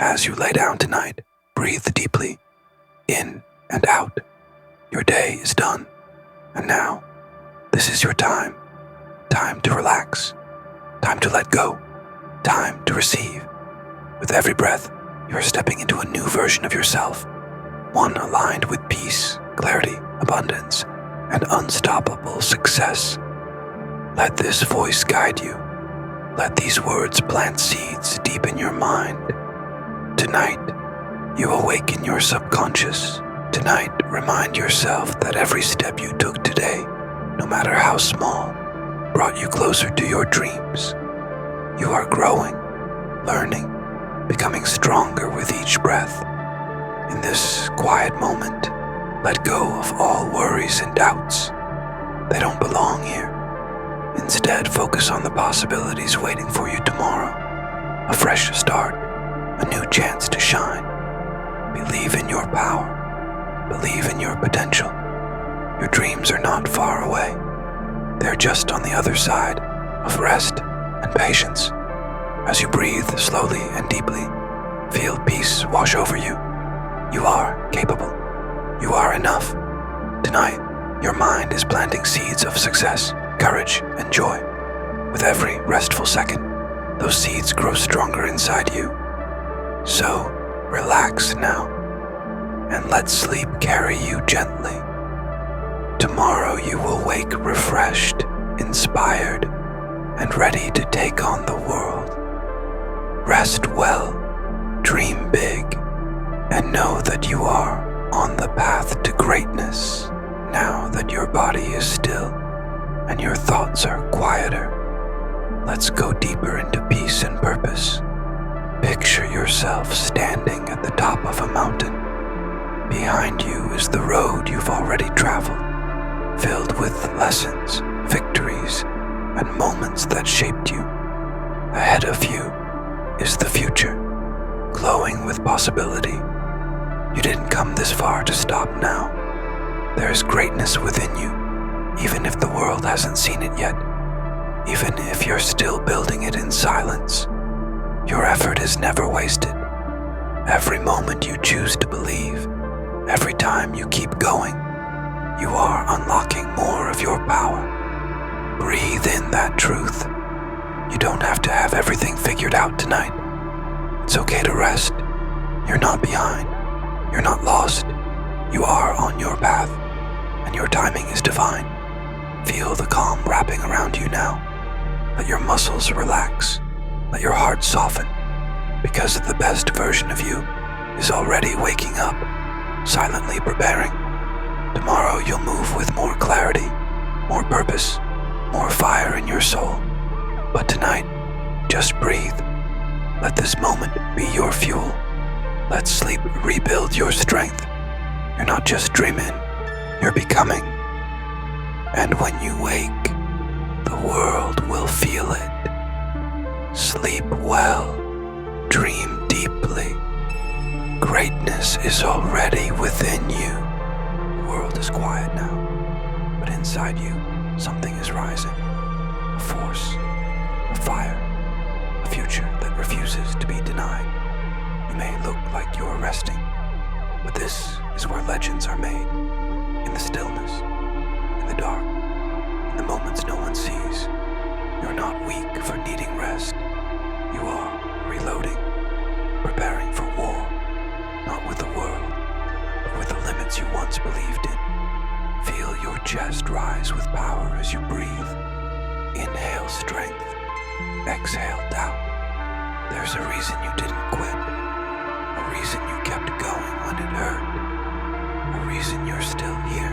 As you lay down tonight, breathe deeply, in and out. Your day is done. And now, this is your time. Time to relax. Time to let go. Time to receive. With every breath, you are stepping into a new version of yourself. One aligned with peace, clarity, abundance, and unstoppable success. Let this voice guide you. Let these words plant seeds deep in your mind. Tonight, you awaken your subconscious. Tonight, remind yourself that every step you took today, no matter how small, brought you closer to your dreams. You are growing, learning, becoming stronger with each breath. In this quiet moment, let go of all worries and doubts. They don't belong here. Instead, focus on the possibilities waiting for you tomorrow. A fresh start, a new chance to shine. Believe in your power. Believe in your potential. Your dreams are not far away. They're just on the other side of rest and patience. As you breathe slowly and deeply, feel peace wash over you. You are capable. You are enough. Tonight, your mind is planting seeds of success, courage, and joy. With every restful second, those seeds grow stronger inside you. So, relax now, and let sleep carry you gently. Tomorrow you will wake refreshed, inspired, and ready to take on the world. Rest well, dream big, and know that you are on the path to greatness now that your body is still and your thoughts are quieter. Let's go deeper into peace and purpose. Picture yourself standing at the top of a mountain. Behind you is the road you've already traveled, filled with lessons, victories, and moments that shaped you. Ahead of you is the future, glowing with possibility. You didn't come this far to stop now. There is greatness within you, even if the world hasn't seen it yet. Even if you're still building it in silence, your effort is never wasted. Every moment you choose to believe, every time you keep going, you are unlocking more of your power. Breathe in that truth. You don't have to have everything figured out tonight. It's okay to rest. You're not behind. You're not lost. You are on your path, and your timing is divine. Feel the calm wrapping around you now. Let your muscles relax. Let your heart soften, because the best version of you is already waking up, silently preparing. Tomorrow you'll move with more clarity, more purpose, more fire in your soul. But tonight, just breathe. Let this moment be your fuel. Let sleep rebuild your strength. You're not just dreaming, you're becoming. And when you wake, the world will feel it. Sleep well, dream deeply. Greatness is already within you. The world is quiet now, but inside you, something is rising. A force, a fire, a future that refuses to be denied. You may look like you're resting, but this is where legends are made. In the stillness, in the dark, in the moments no one sees. You're not weak for needing rest. You are reloading, preparing for war, not with the world, but with the limits you once believed in. Feel your chest rise with power as you breathe. Inhale strength, exhale doubt. There's a reason you didn't quit, a reason you kept going when it hurt, a reason you're still here.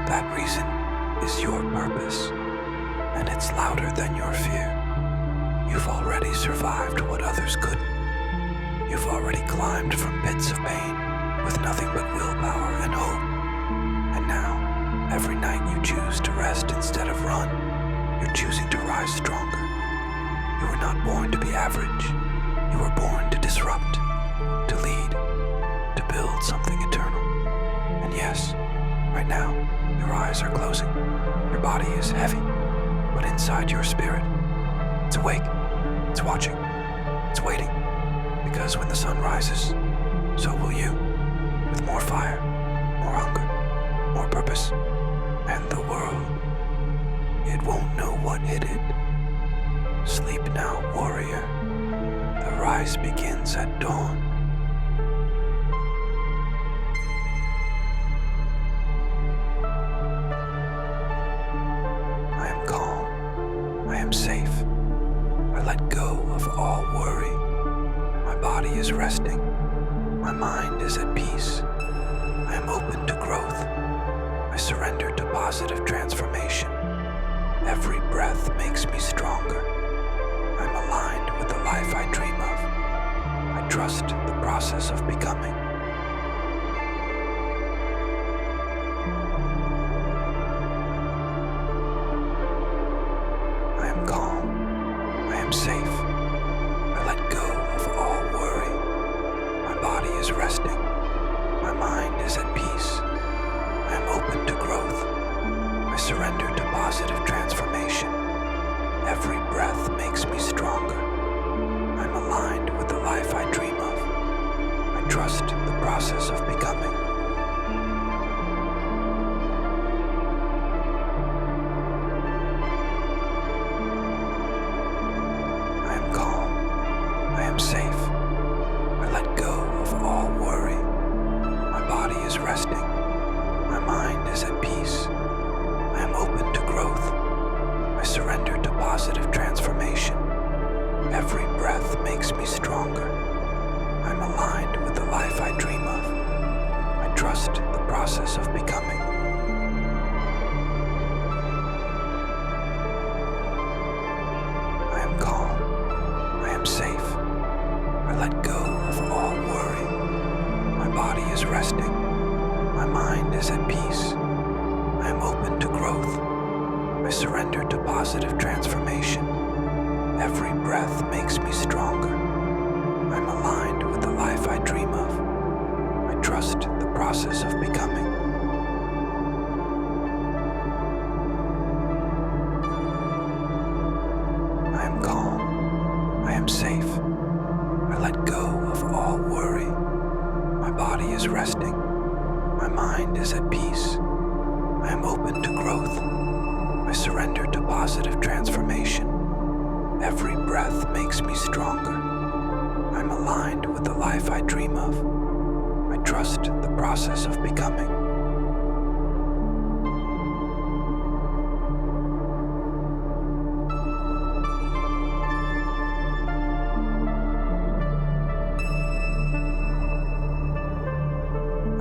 That reason is your purpose, and it's louder than your fear. You've already survived what others couldn't. You've already climbed from pits of pain with nothing but willpower and hope. And now, every night you choose to rest instead of run, you're choosing to rise stronger. You were not born to be average. You were born to disrupt, to lead, to build something eternal. And yes, right now, your eyes are closing. Your body is heavy, but inside your spirit, it's awake, it's watching, it's waiting. Because when the sun rises, so will you, with more fire, more hunger, more purpose, and the world, it won't know what hit it. Sleep now, warrior. The rise begins at dawn. I am calm. I am safe. I let go of all worry. My body is resting. My mind is at peace. I am open to growth. I surrender to positive transformation. Every breath makes me stronger. I'm aligned with the life I dream of. I trust the process of becoming. I am calm. I am safe. I let go of all worry. My body is resting. My mind is at peace. I am open to growth. I surrender to positive transformation. Every breath makes me stronger. I'm aligned with the life I dream of. I trust the process of becoming. I am calm. I am safe. I let go of all worry. My body is resting. My mind is at peace. I am open to growth. I surrender to positive transformation. Every breath makes me stronger. I'm aligned with the life I dream of. I trust the process of becoming. I am calm. I am safe. I let go of all worry. My body is resting. My mind is at peace. I am open to growth. I surrender to positive transformation. Every breath makes me stronger. I'm aligned with the life I dream of. I trust the process of becoming. I am calm. I am safe. I let go of all worry. My body is resting. My mind is at peace. I am open to growth. I surrender to positive transformation. Every breath makes me stronger. I'm aligned with the life I dream of. I trust the process of becoming.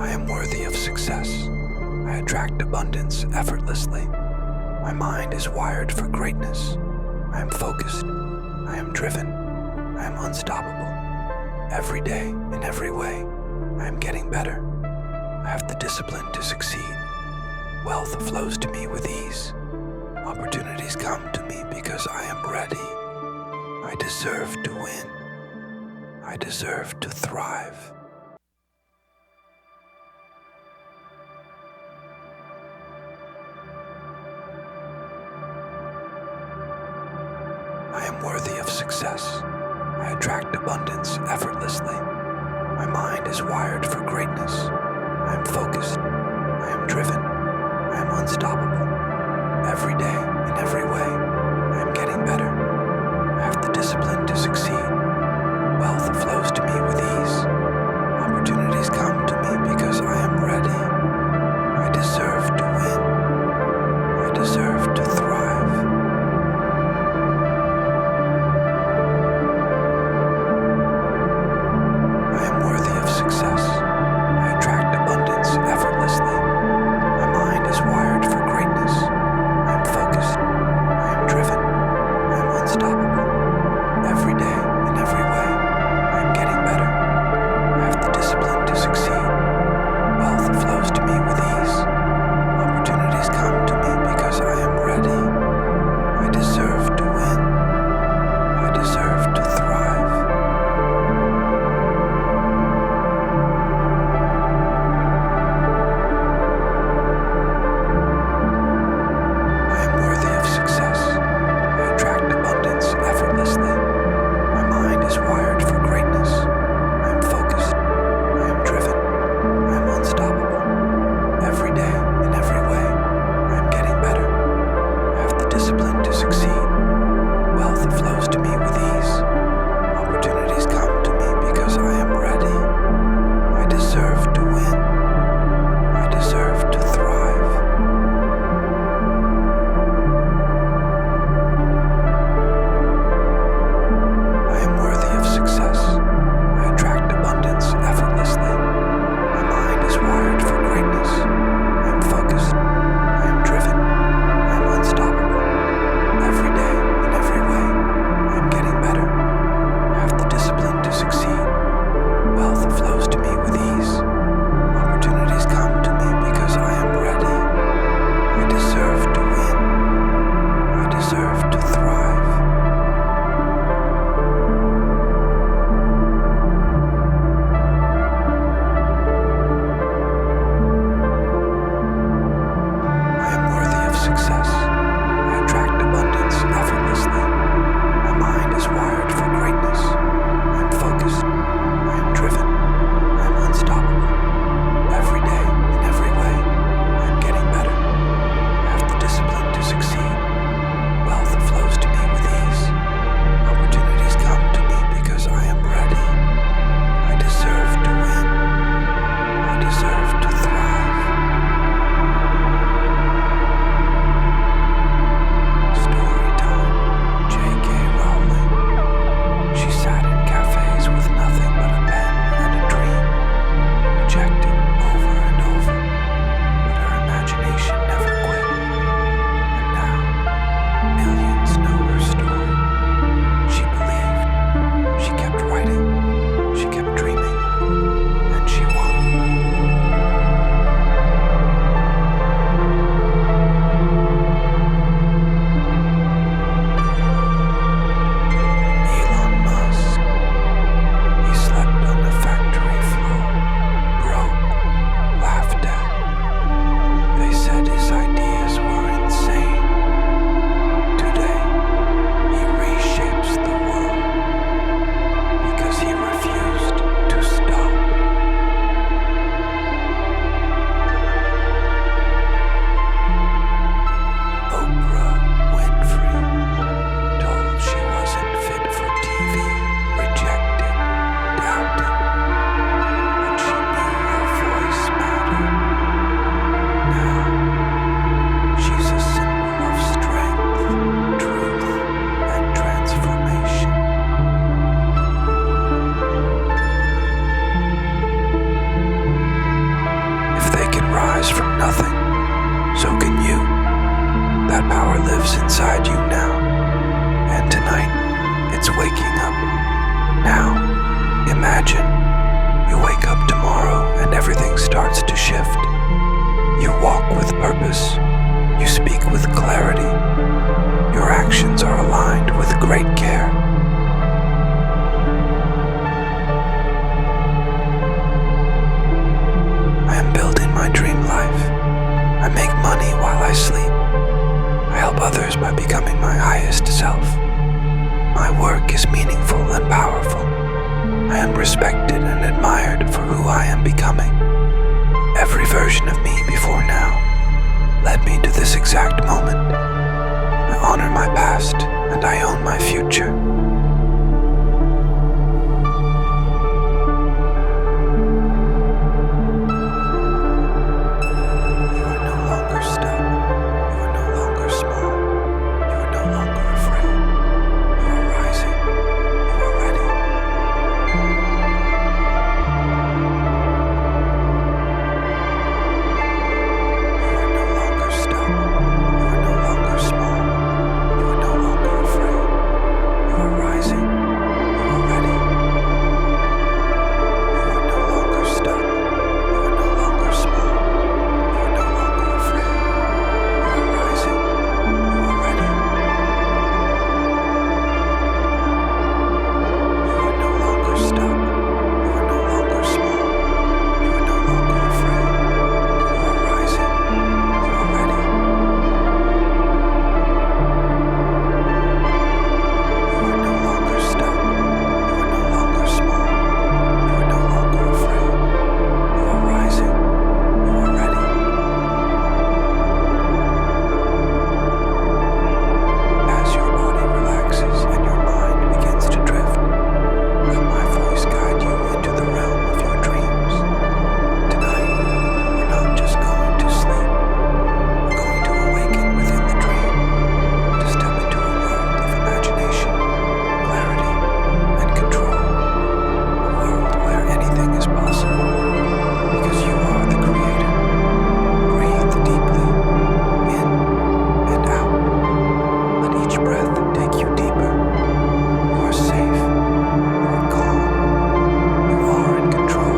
I am worthy of success. I attract abundance effortlessly. My mind is wired for greatness. I am focused. I am driven. I am unstoppable. Every day, in every way, I am getting better. I have the discipline to succeed. Wealth flows to me with ease. Opportunities come to me because I am ready. I deserve to win. I deserve to thrive. I am worthy of success. I attract abundance effortlessly. My mind is wired for greatness. I am focused. I am driven. I am unstoppable. Every day, in every way, I am getting better. I have the discipline to succeed. Wealth flows to me with ease. Opportunities come to me because I am ready. I deserve to win. I deserve to thrive. Success. I attract abundance effortlessly. My mind is wired for greatness. I am focused. I am driven. I am unstoppable. Every day, Imagine you wake up tomorrow and everything starts to shift. You walk with purpose. You speak with clarity. Your actions are aligned with great care. I am building my dream life. I make money while I sleep. I help others by becoming my highest self. My work is meaningful and powerful. I am respected and admired for who I am becoming. Every version of me before now led me to this exact moment. I honor my past and I own my future. You are no longer stuck. You are no longer small. You are no longer afraid. You are rising. You are ready. You are no longer stuck. You are no longer small. You are no longer afraid. You are rising. You are ready. You are no longer stuck. You are no longer small. You are no longer afraid. You are rising. You are ready. You are no longer stuck. You are no longer small. You are no longer afraid. You are rising. You are ready. You are no longer stuck. You are no longer small. You are no longer afraid. You are rising. You are ready. As your body relaxes and your mind begins to drift, let my voice guide you into the realm of your dreams. Tonight, we're not just going to sleep. We're going to awaken within the dream, to step into a world of imagination, clarity, and control. A world where anything is possible, because you are the creator. Breathe deeply, in and out. Let each breath take you deeper. You are safe. You are calm. You are in control.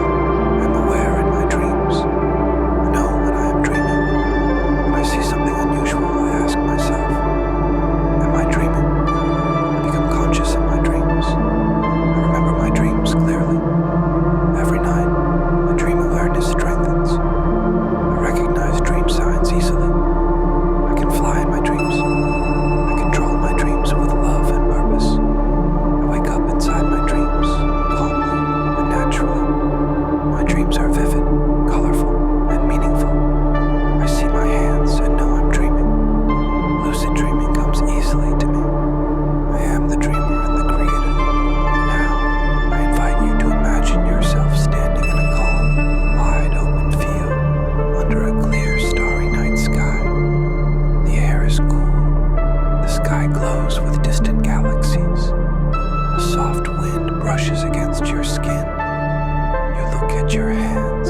I'm aware in my dreams. I know when I am dreaming. When I see something unusual, I ask myself, am I dreaming? I become conscious in my dreams. I remember my dreams clearly. Every night, my dream awareness strengthens. I recognize dream signs easily. I can fly in my dreams. I control my dreams with love and purpose. I wake up inside my dreams, calmly and naturally. My dreams are vivid, colorful, and meaningful. I see my hands and know I'm dreaming. Lucid dreaming comes easily to me. I am the dreamer and the creator. Now, I invite you to imagine yourself standing in a calm, wide open field under a clear, starry night sky. The air is cool. The sky glows with distant galaxies. A soft wind brushes against your skin. You look at your hands.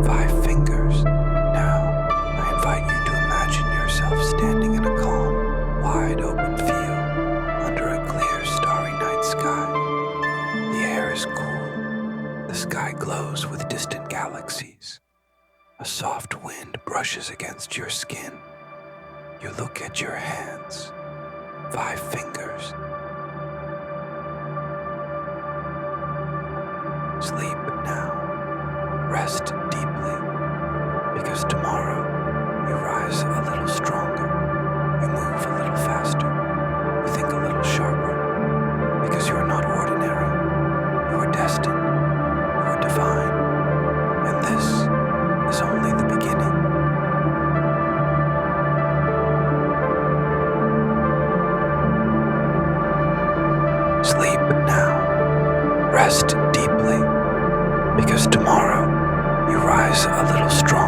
5 fingers. Now, I invite you to imagine yourself standing in a calm, wide open field under a clear, starry night sky. The air is cool. The sky glows with distant galaxies. A soft wind brushes against your skin. You look at your hands. 5 fingers. Sleep now. Rest deeply. Because tomorrow you rise a little stronger. You move a little faster. You think a little sharper. Because you are not ordinary. You are destined. You are divine. And this is only the beginning. Sleep now. Rest deeply, because tomorrow you rise a little stronger.